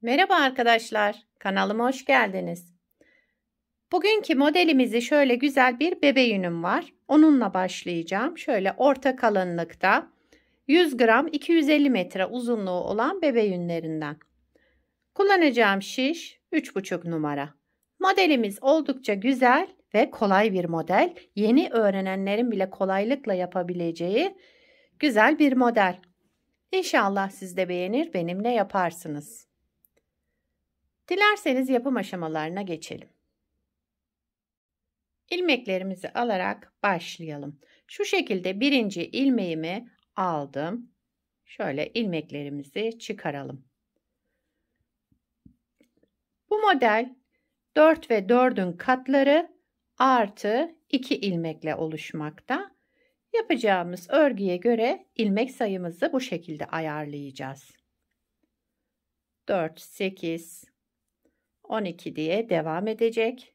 Merhaba arkadaşlar, kanalıma hoş geldiniz. Bugünkü modelimizi şöyle güzel bir bebe yünüm var. Onunla başlayacağım. Şöyle orta kalınlıkta 100 gram 250 metre uzunluğu olan bebe yünlerinden. Kullanacağım şiş 3,5 numara. Modelimiz oldukça güzel ve kolay bir model. Yeni öğrenenlerin bile kolaylıkla yapabileceği güzel bir model. İnşallah siz de beğenir, benimle yaparsınız. Dilerseniz yapım aşamalarına geçelim. İlmeklerimizi alarak başlayalım. Şu şekilde birinci ilmeğimi aldım. Şöyle ilmeklerimizi çıkaralım. Bu model 4 ve 4'ün katları artı 2 ilmekle oluşmakta. Yapacağımız örgüye göre ilmek sayımızı bu şekilde ayarlayacağız. 4, 8, 12 diye devam edecek.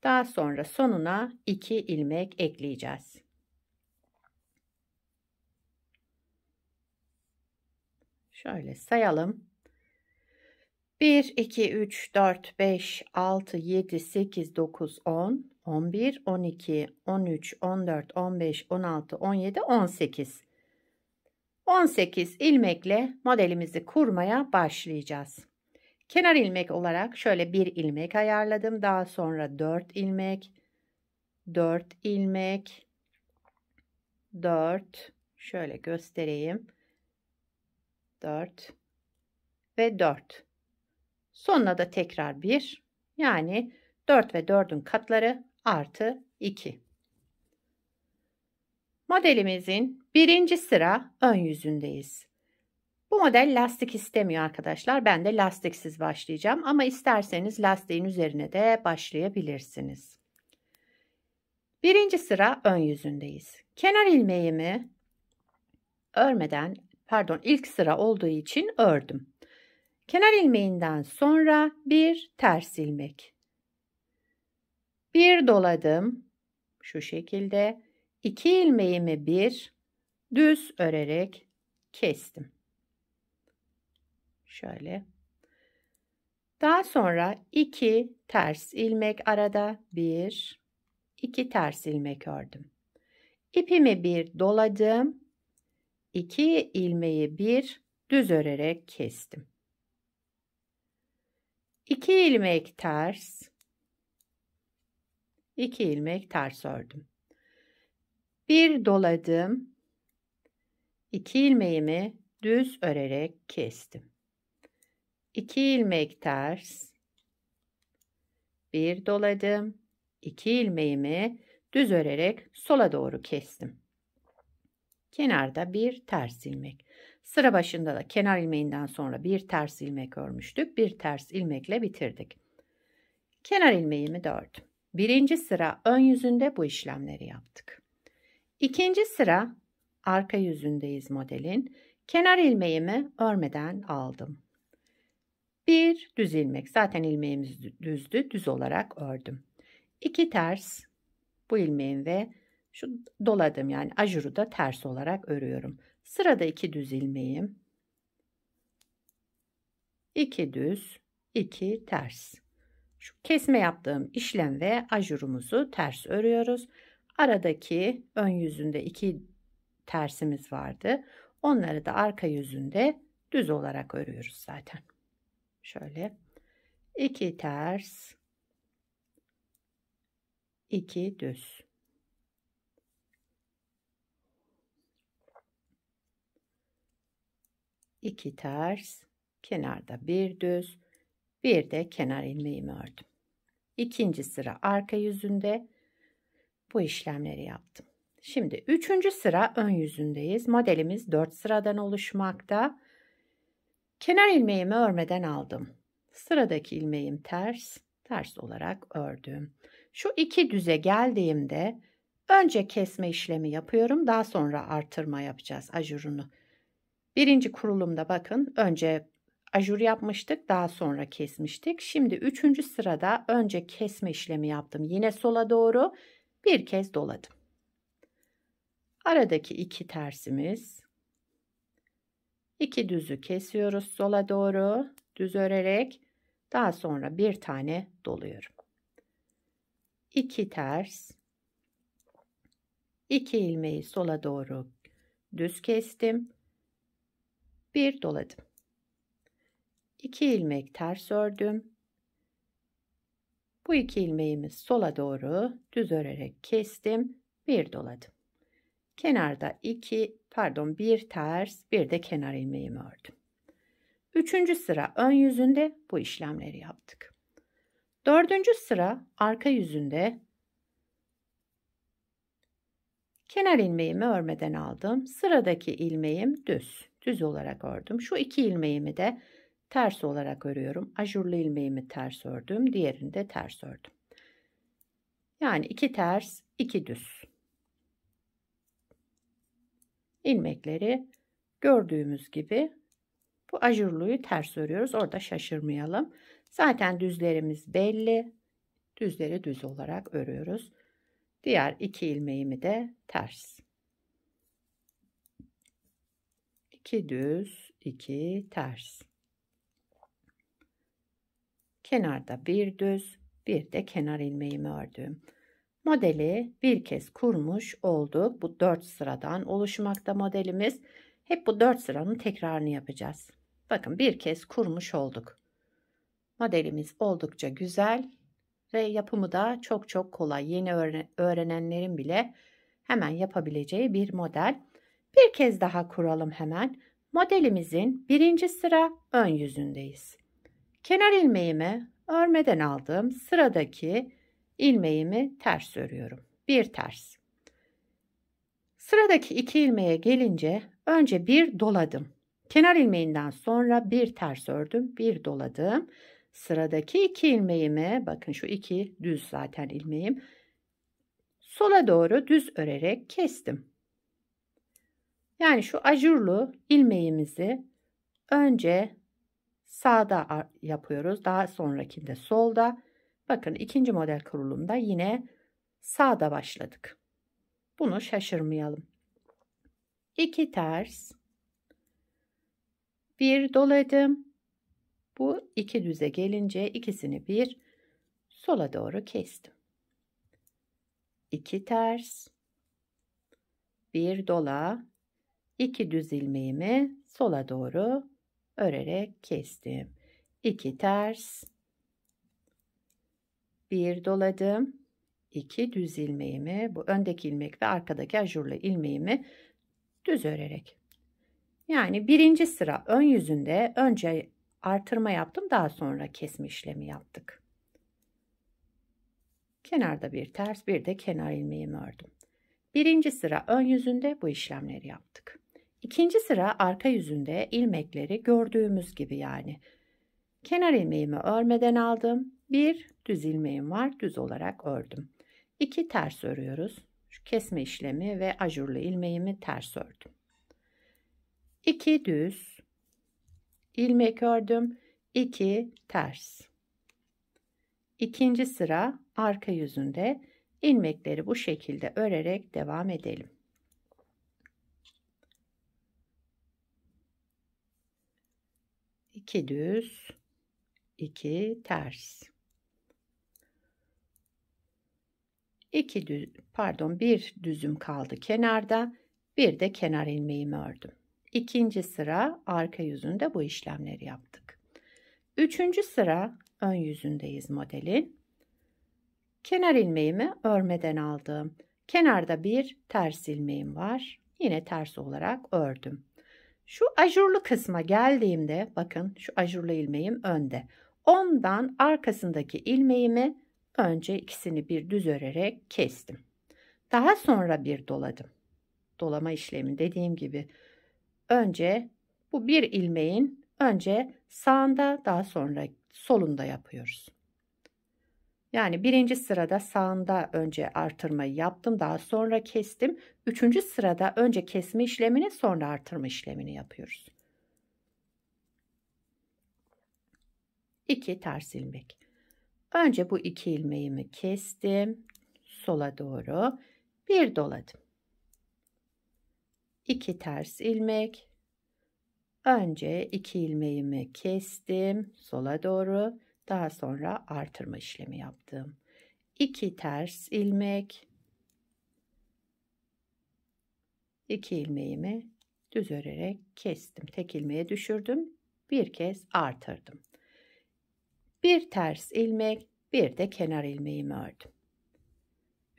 Daha sonra sonuna 2 ilmek ekleyeceğiz. Şöyle sayalım. 1, 2, 3, 4, 5, 6, 7, 8, 9, 10, 11, 12, 13, 14, 15, 16, 17, 18. 18 ilmekle modelimizi kurmaya başlayacağız. Kenar ilmek olarak şöyle bir ilmek ayarladım. Daha sonra 4 ilmek, 4 ilmek, 4, şöyle göstereyim. 4 ve 4. Sonuna da tekrar 1. Yani 4 ve 4'ün katları artı 2. Modelimizin birinci sıra ön yüzündeyiz. Bu model lastik istemiyor arkadaşlar. Ben de lastiksiz başlayacağım ama isterseniz lastiğin üzerine de başlayabilirsiniz. Birinci sıra ön yüzündeyiz. Kenar ilmeğimi örmeden, ilk sıra olduğu için ördüm. Kenar ilmeğinden sonra bir ters ilmek. Bir doladım. Şu şekilde 2 ilmeğimi bir düz örerek kestim. Şöyle. Daha sonra 2 ters ilmek arada 1, 2 ters ilmek ördüm. İpimi bir doladım. 2 ilmeği bir düz örerek kestim. 2 ilmek ters, 2 ilmek ters ördüm. Bir doladım. 2 ilmeğimi düz örerek kestim. 2 ilmek ters, bir doladım. 2 ilmeğimi düz örerek sola doğru kestim. Kenarda bir ters ilmek. Sıra başında da kenar ilmeğinden sonra bir ters ilmek örmüştük. Bir ters ilmekle bitirdik. Kenar ilmeğimi de ördüm. Birinci sıra ön yüzünde bu işlemleri yaptık. İkinci sıra arka yüzündeyiz modelin. Kenar ilmeğimi örmeden aldım. Bir düz ilmek. Zaten ilmeğimiz düzdü. Düz olarak ördüm. 2 ters. Bu ilmeğim ve şu doladım yani ajuru da ters olarak örüyorum. Sırada 2 düz ilmeğim. 2 düz, 2 ters. Şu kesme yaptığım işlem ve ajurumuzu ters örüyoruz. Aradaki ön yüzünde 2 tersimiz vardı. Onları da arka yüzünde düz olarak örüyoruz zaten. Şöyle 2 ters, 2 düz. 2 ters, kenarda bir düz, bir de kenar ilmeğimi ördüm. İkinci sıra arka yüzünde bu işlemleri yaptım. Şimdi üçüncü sıra ön yüzündeyiz. Modelimiz 4 sıradan oluşmakta. Kenar ilmeğimi örmeden aldım. Sıradaki ilmeğim ters, ters olarak ördüm. Şu 2 düze geldiğimde önce kesme işlemi yapıyorum. Daha sonra artırma yapacağız ajurunu. Birinci kurulumda bakın önce ajur yapmıştık, daha sonra kesmiştik. Şimdi üçüncü sırada önce kesme işlemi yaptım. Yine sola doğru bir kez doladım. Aradaki 2 tersimiz, 2 düzü kesiyoruz sola doğru. düz örerek daha sonra bir tane doluyorum. 2 ters, 2 ilmeği sola doğru düz kestim, 1 doladım. 2 ilmek ters ördüm. Bu 2 ilmeğimi sola doğru düz örerek kestim, 1 doladım. Kenarda 1 ters, bir de kenar ilmeğimi ördüm. 3. sıra ön yüzünde bu işlemleri yaptık. 4. sıra arka yüzünde kenar ilmeğimi örmeden aldım. Sıradaki ilmeğim düz olarak ördüm. Şu 2 ilmeğimi de ters olarak örüyorum. Ajurlu ilmeğimi ters ördüm, diğerini de ters ördüm. Yani 2 ters, 2 düz. İlmekleri gördüğümüz gibi bu ajurluyu ters örüyoruz. Orada şaşırmayalım. Zaten düzlerimiz belli. Düzleri düz olarak örüyoruz. Diğer 2 ilmeğimi de ters. 2 düz, 2 ters. Kenarda bir düz, bir de kenar ilmeğimi ördüm. Modeli bir kez kurmuş olduk. Bu 4 sıradan oluşmakta modelimiz. Hep bu 4 sıranın tekrarını yapacağız. Bakın bir kez kurmuş olduk. Modelimiz oldukça güzel ve yapımı da çok kolay. Yeni öğrenenlerin bile hemen yapabileceği bir model. Bir kez daha kuralım hemen. Modelimizin 1. sıra ön yüzündeyiz. Kenar ilmeğimi örmeden aldım. Sıradaki ilmeğimi ters örüyorum. Bir ters. Sıradaki 2 ilmeğe gelince önce bir doladım. Kenar ilmeğinden sonra bir ters ördüm, bir doladım. Sıradaki 2 ilmeğimi, bakın şu 2 düz zaten ilmeğim, sola doğru düz örerek kestim. Yani şu ajurlu ilmeğimizi önce sağda yapıyoruz, daha sonrakinde solda. Bakın ikinci model kurulumda yine sağda başladık. Bunu şaşırmayalım. 2 ters, bir doladım. Bu 2 düze gelince ikisini bir sola doğru kestim. 2 ters, bir dola, 2 düz ilmeğimi sola doğru örerek kestim. 2 ters, bir doladım. 2 düz ilmeğimi, bu öndeki ilmek ve arkadaki ajurlu ilmeğimi düz örerek. Yani 1. sıra ön yüzünde önce artırma yaptım, daha sonra kesme işlemi yaptık. Kenarda bir ters, bir de kenar ilmeğimi ördüm. 1. sıra ön yüzünde bu işlemleri yaptık. 2. sıra arka yüzünde ilmekleri gördüğümüz gibi yani. Kenar ilmeğimi örmeden aldım. Bir düz ilmeğim var, düz olarak ördüm. 2 ters örüyoruz. Şu kesme işlemi ve ajurlu ilmeğimi ters ördüm. 2 düz ilmek ördüm. 2 ters. 2. sıra arka yüzünde ilmekleri bu şekilde örerek devam edelim. İki düz, 2 ters. 1 düzüm kaldı kenarda, bir de kenar ilmeğimi ördüm. 2. sıra arka yüzünde bu işlemleri yaptık. 3. sıra ön yüzündeyiz modelin. Kenar ilmeğimi örmeden aldım. Kenarda bir ters ilmeğim var. Yine ters olarak ördüm. Şu ajurlu kısma geldiğimde bakın şu ajurlu ilmeğim önde. Ondan arkasındaki ilmeğimi önce ikisini bir düz örerek kestim. Daha sonra bir doladım. Dolama işlemi dediğim gibi önce bu bir ilmeğin önce sağında daha sonra solunda yapıyoruz. Yani 1. sırada sağında önce artırmayı yaptım, daha sonra kestim. 3. sırada önce kesme işlemini, sonra artırma işlemini yapıyoruz. 2 ters ilmek. Önce bu 2 ilmeğimi kestim. Sola doğru bir doladım. 2 ters ilmek. Önce 2 ilmeğimi kestim sola doğru. Daha sonra artırma işlemi yaptım. 2 ters ilmek, 2 ilmeğimi düz örerek kestim. Tek ilmeğe düşürdüm. Bir kez artırdım. Bir ters ilmek, bir de kenar ilmeğimi ördüm.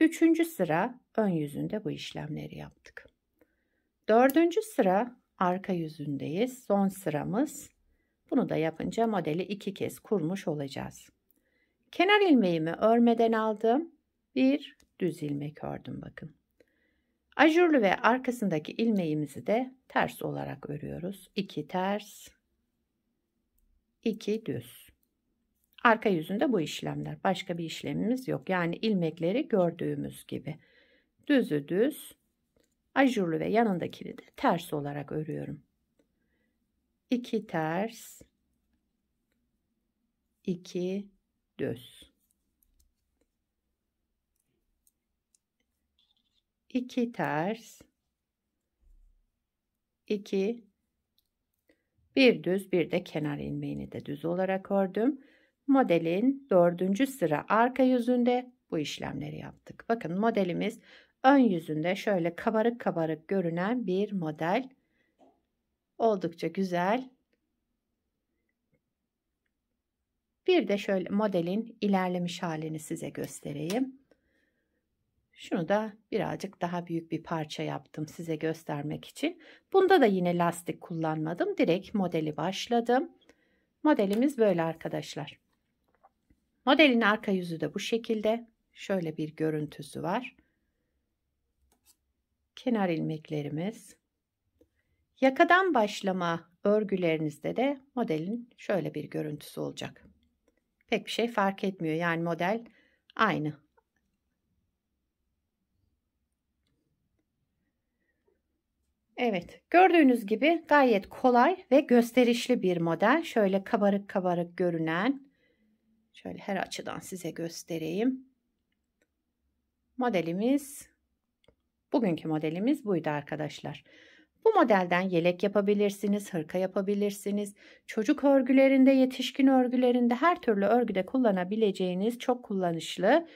3. sıra ön yüzünde bu işlemleri yaptık. 4. sıra arka yüzündeyiz. Son sıramız. Bunu da yapınca modeli 2 kez kurmuş olacağız. Kenar ilmeğimi örmeden aldım. Bir düz ilmek ördüm bakın. Ajurlu ve arkasındaki ilmeğimizi de ters olarak örüyoruz. 2 ters, 2 düz. Arka yüzünde bu işlemler. Başka bir işlemimiz yok. Yani ilmekleri gördüğümüz gibi. Düzü düz, ajurlu ve yanındakini de ters olarak örüyorum. 2 ters, 2 düz. 2 ters, 2 bir düz, bir de kenar ilmeğini de düz olarak ördüm. Modelin 4. sıra arka yüzünde bu işlemleri yaptık. Bakın modelimiz ön yüzünde şöyle kabarık kabarık görünen bir model. Oldukça güzel. Bir de şöyle modelin ilerlemiş halini size göstereyim. Şunu da birazcık daha büyük bir parça yaptım size göstermek için. Bunda da yine lastik kullanmadım. Direkt modeli başladım. Modelimiz böyle arkadaşlar. Modelin arka yüzü de bu şekilde. Şöyle bir görüntüsü var. Kenar ilmeklerimiz. Yakadan başlama örgülerinizde de modelin şöyle bir görüntüsü olacak. Pek bir şey fark etmiyor. Yani model aynı. Evet, gördüğünüz gibi gayet kolay ve gösterişli bir model. Şöyle kabarık kabarık görünen. Şöyle her açıdan size göstereyim. Bugünkü modelimiz buydu arkadaşlar. Bu modelden yelek yapabilirsiniz, hırka yapabilirsiniz. Çocuk örgülerinde, yetişkin örgülerinde her türlü örgüde kullanabileceğiniz çok kullanışlı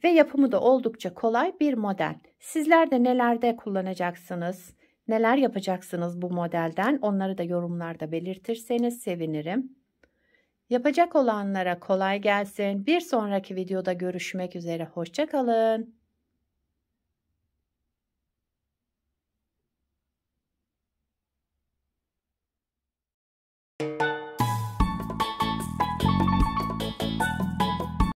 ve yapımı da oldukça kolay bir model. Sizler de nelerde kullanacaksınız, neler yapacaksınız bu modelden onları da yorumlarda belirtirseniz sevinirim. Yapacak olanlara kolay gelsin. Bir sonraki videoda görüşmek üzere. Hoşça kalın.